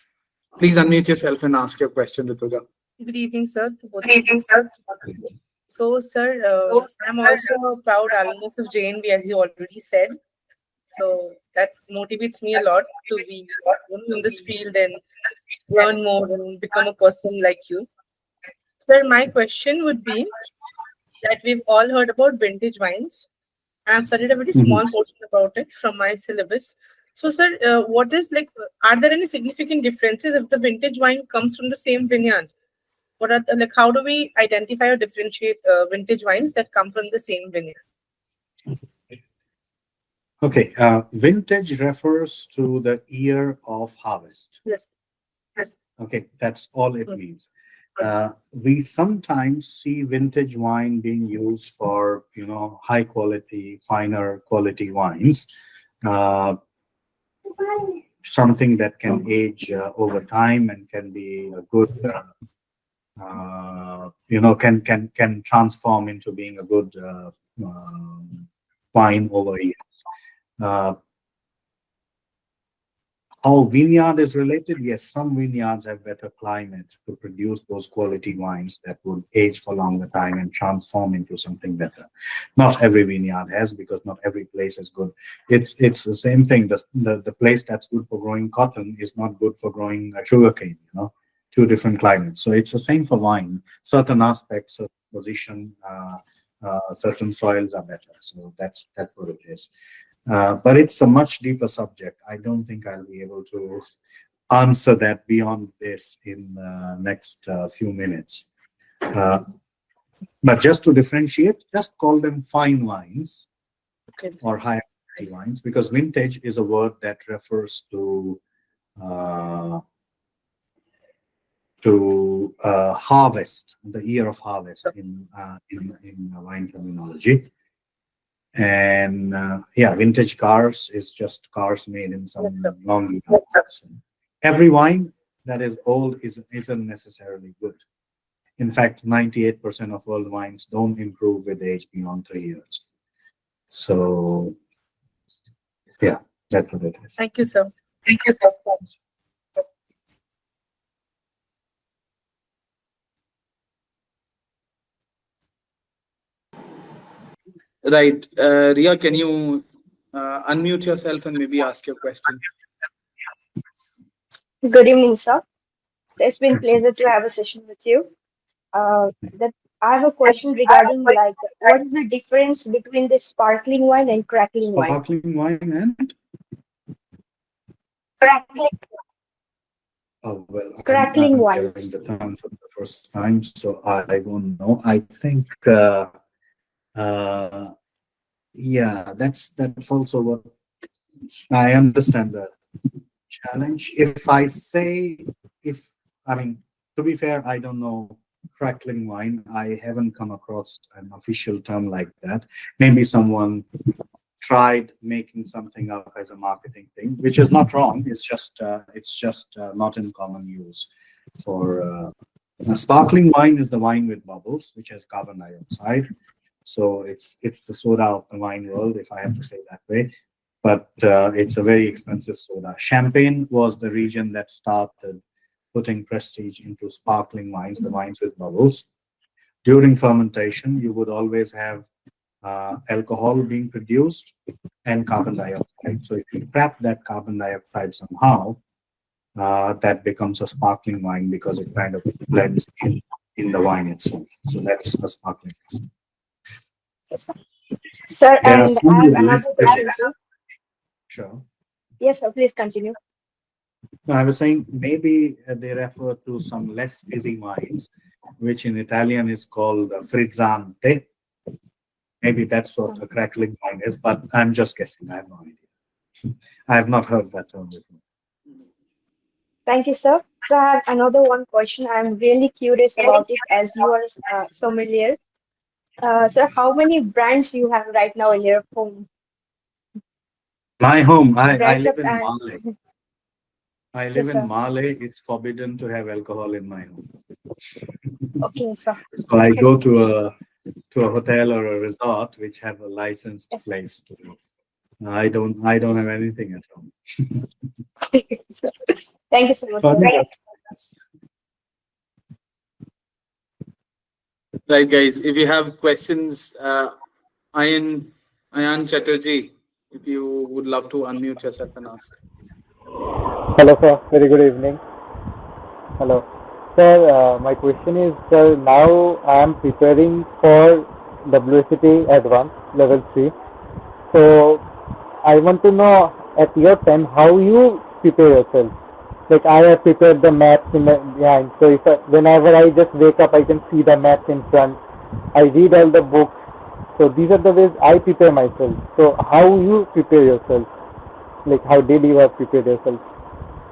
Please unmute yourself and ask your question, Rituja. Good evening, sir. To both of you. So, sir, I'm also a proud alumnus of JNB, as you already said. So that motivates me a lot to be in this field and learn more and become a person like you. Sir, my question would be that we've all heard about vintage wines. I've studied a very Mhm. small portion about it from my syllabus. So, sir, what is like? Are there any significant differences if the vintage wine comes from the same vineyard? What are like? How do we identify or differentiate vintage wines that come from the same vineyard? Okay, vintage refers to the year of harvest. Yes. Yes. Okay, that's all it Mm. means. We sometimes see vintage wine being used for, high quality, finer quality wines. Uh, Something that can age over time and can be a good, can transform into being a good wine over years. Uh, How vineyard is related? Yes, some vineyards have better climate to produce those quality wines that would age for longer time and transform into something better. Not every vineyard has, because not every place is good. It's the same thing. The place that's good for growing cotton is not good for growing sugarcane. Two different climates. So it's the same for wine. Certain aspects, certain position, certain soils are better. So that's what it is. But it's a much deeper subject. I don't think I'll be able to answer that beyond this in the next few minutes. Uh, but just to differentiate, just call them fine wines Okay. Sir. or higher quality wines, because vintage is a word that refers uh, to harvest, the year of harvest in wine terminology. And yeah, vintage cars is just cars made in some Yes, sir. long years. Every wine that is old isn't necessarily good. In fact, 98% of world wines don't improve with age beyond 3 years. So yeah, that's what it is. Thank you, sir. Thank you, sir. Right. Ria, can you unmute yourself and maybe ask your question? Good evening, sir. It's been Excellent. pleasure to have a session with you. That I have a question regarding like what is the difference between the sparkling wine and crackling wine? Sparkling wine and Crackling, well, crackling I'm hearing wines. the term for the first time, so I won't know. I think uh, yeah, that's also what I understand the challenge. If I say, if I mean, to be fair, I don't know crackling wine. I haven't come across an official term like that. Maybe someone tried making something up as a marketing thing, which is not wrong. It's just not in common use. For sparkling wine is the wine with bubbles, which has carbon dioxide. So it's the soda of the wine world, if I have to say that way. But it's a very expensive soda. Champagne was the region that started putting prestige into sparkling wines, the wines with bubbles. During fermentation, you would always have alcohol being produced and carbon dioxide. So if you trap that carbon dioxide somehow, that becomes a sparkling wine because it kind of blends in the wine itself. So that's a sparkling wine. Sir, There are and I some have with less another question fizz. too. Sure. Yes, sir, please continue. No, I was saying maybe they refer to some less fizzy wines, which in Italian is called frizzante. Maybe that's what a crackling wine is, but I'm just guessing. I have no idea. I have not heard that term before. Thank you, sir. So I have another one question. I'm really curious about it as you are sommelier. Sir, how many brands you have right now in your home? My home, I Brands live of in Male. I live yes, in sir. Male. It's forbidden to have alcohol in my home. Okay, sir. So I go to a to a hotel or a resort which have a licensed place to do. I don't have anything at home. Thank you so much, Funny, sir. that's- Right, guys. If you have questions, Ayan Chatterjee, if you would love to unmute yourself and ask. Hello, sir. Very good evening. Hello. Sir, my question is, sir, now I am preparing for WSET Advanced Level 3. So, I want to know at your time how you prepare yourself. Like I have prepared the maps in the behind. So, whenever I just wake up, I can see the maps in front. I read all the books. So, these are the ways I prepare myself. So, how you prepare yourself? Like how daily you have prepared yourself?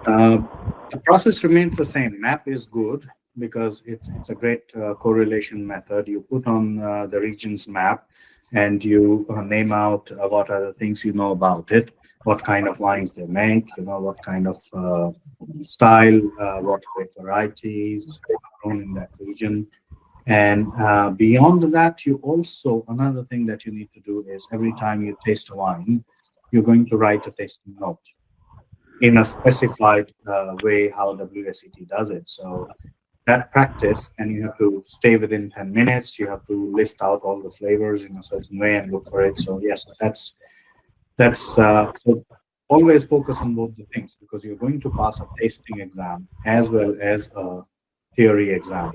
The process remains the same. Map is good because it's a great correlation method. You put on the region's map and you name out what are the things you know about it, what kind of wines they make, what kind of style, what great varieties are grown in that region. And beyond that, another thing that you need to do is every time you taste a wine, you're going to write a tasting note in a specified way how WSET does it. So that practice, and you have to stay within 10 minutes. You have to list out all the flavors in a certain way and look for it. So yes, so always focus on both the things because you're going to pass a tasting exam as well as a theory exam.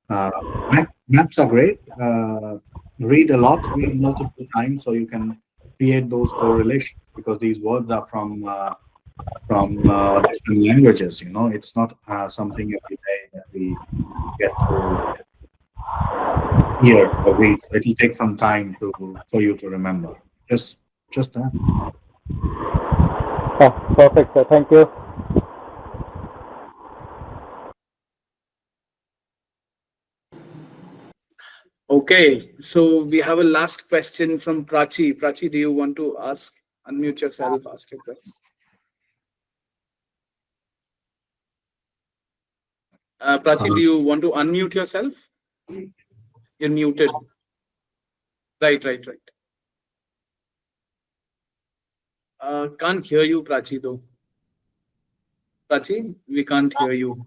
Maps are great. Read a lot, read multiple times so you can create those correlations because these words are from different languages. It's not something every day that we get to hear or read. It will take some time for you to remember. Just that. Oh, perfect, sir. Thank you. Okay, so we have a last question from Prachi. Prachi, do you want to ask? Unmute yourself, ask your question. Prachi, do you want to unmute yourself? You're muted. Right. Can't hear you, Prachi, though. Prachi, we can't hear you.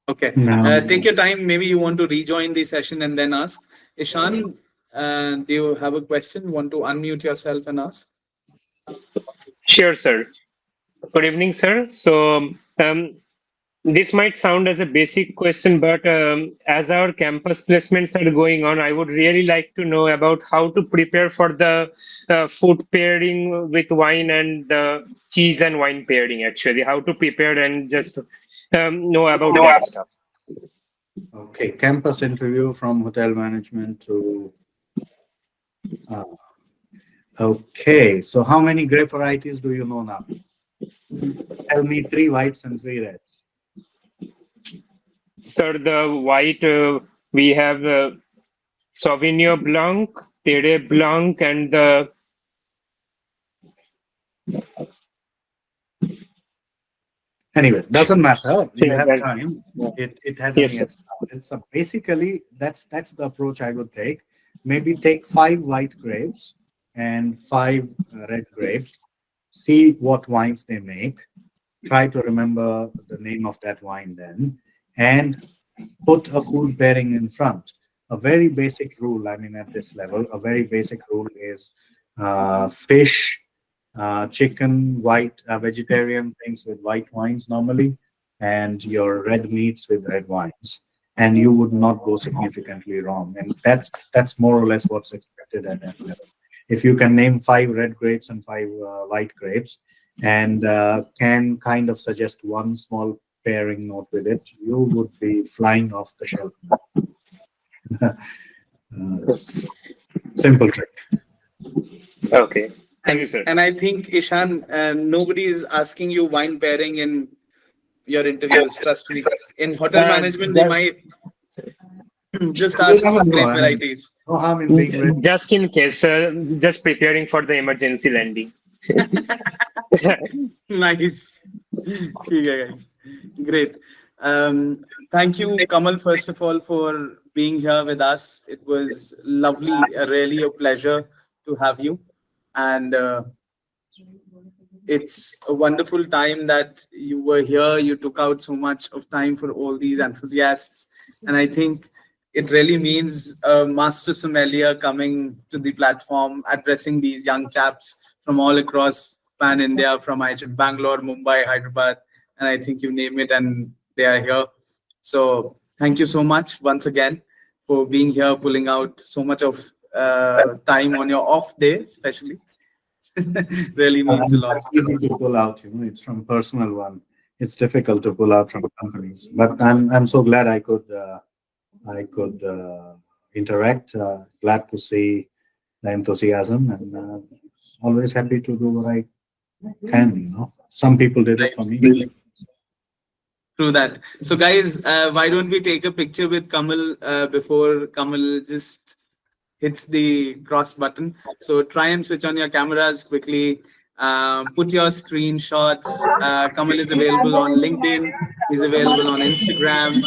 Okay. No. Take your time. Maybe you want to rejoin the session and then ask. Ishan, do you have a question? Want to unmute yourself and ask? Sure, sir. Good evening, sir. So, this might sound as a basic question, but as our campus placements are going on, I would really like to know about how to prepare for the food pairing with wine and the cheese and wine pairing, actually. How to prepare and just know about that stuff. Okay, campus interview from hotel management to. Okay, so how many grape varieties do you know now? Tell me 3 whites and 3 reds. Sir, the white, we have Sauvignon Blanc, Terre Blanc, and the Anyway, doesn't matter. You have that- time. yeah. It hasn't Yes, yet started. So basically, that's the approach I would take. Maybe take 5 white grapes and 5 red grapes. See what wines they make. Try to remember the name of that wine then, and put a food pairing in front. A very basic rule. I mean, at this level, a very basic rule is fish. Chicken, white, vegetarian things with white wines normally, and your red meats with red wines. And you would not go significantly wrong. And that's more or less what's expected at that level. If you can name 5 red grapes and 5 white grapes, and can kind of suggest one small pairing note with it, you would be flying off the shelf. Simple trick. Okay. Thank you, sir. And I think, Ishan, nobody is asking you wine pairing in your interviews. Trust me. In hotel management, they might just ask grape varieties. No harm in being ready. Just in case, just preparing for the emergency landing. Nice. Okay, guys. Great. Thank you, Kamal, first of all, for being here with us. It was lovely, really a pleasure to have you. And it's a wonderful time that you were here. You took out so much of time for all these enthusiasts. And I think it really means a master sommelier coming to the platform, addressing these young chaps from all across pan India, from Bangalore, Mumbai, Hyderabad, and I think you name it, and they are here. So thank you so much once again for being here, pulling out so much of time on your off day, especially. Really means a lot. It's easy to pull out, it's from personal one. It's difficult to pull out from companies, but I'm so glad I could interact. Glad to see the enthusiasm, and always happy to do what I can. Some people did it for me. True that. So guys, why don't we take a picture with Kamal before Kamal just hits the cross button. So try and switch on your cameras quickly. Put your screenshots. Kamal is available on LinkedIn. He's available on Instagram.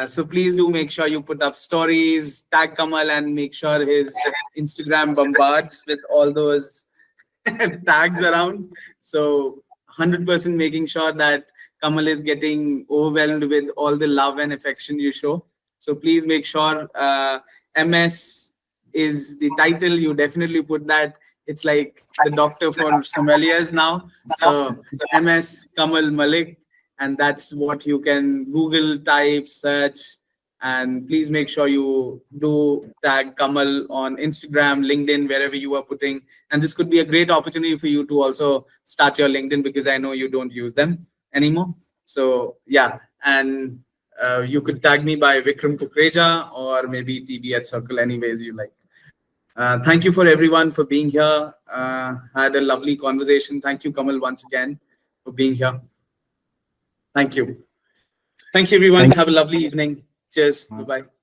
So please do make sure you put up stories, tag Kamal, and make sure his Instagram bombards with all those tags around. So 100% making sure that Kamal is getting overwhelmed with all the love and affection you show. So please make sure MS is the title. You definitely put that. It's like the doctor for sommeliers now. So MS Kamal Malik, and that's what you can Google, type, search, and please make sure you do tag Kamal on Instagram, LinkedIn, wherever you are putting. And this could be a great opportunity for you to also start your LinkedIn, because I know you don't use them anymore. So yeah, and you could tag me by Vikram Kukreja or maybe TB at Circle, anyways you like. Thank you for everyone for being here. Had a lovely conversation. Thank you, Kamal, once again for being here. Thank you. Thank you, everyone. Have a lovely evening. Cheers. Bye-bye.